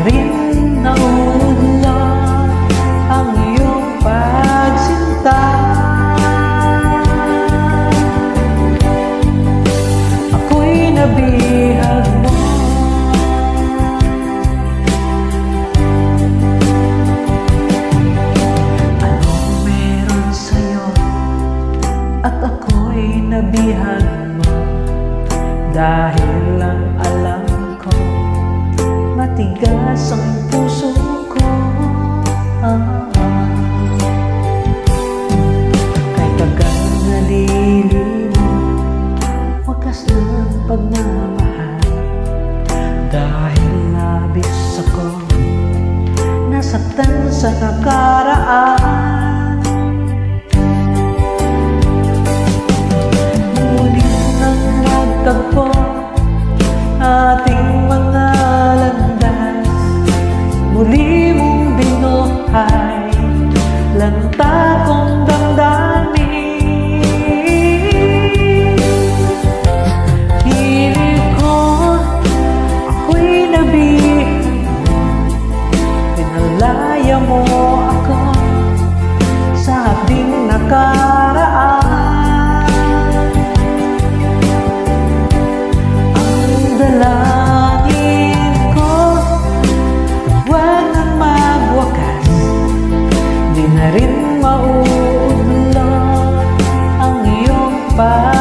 rin nauunlad ang iyong pagsinta. Ako'y nabihag mo. Anong meron sa'yo at ako'y nabihag mo? Dahil lang alam ko matigas ang puso ko. Kay tagal na lilimo, wakas ng pagmamahal. Dahil labis ako nasaktan sa nakaraan. Ngunit nang magtagpo ating mga landas, muli mong binuhay lanta kong damdamin. Piling ko ako'y nabihag mo, pinalaya mo ako sa ating nakaraan. Ang dalangin ko, huwag nang magwakas, di na rin mauunlad ang iyong pag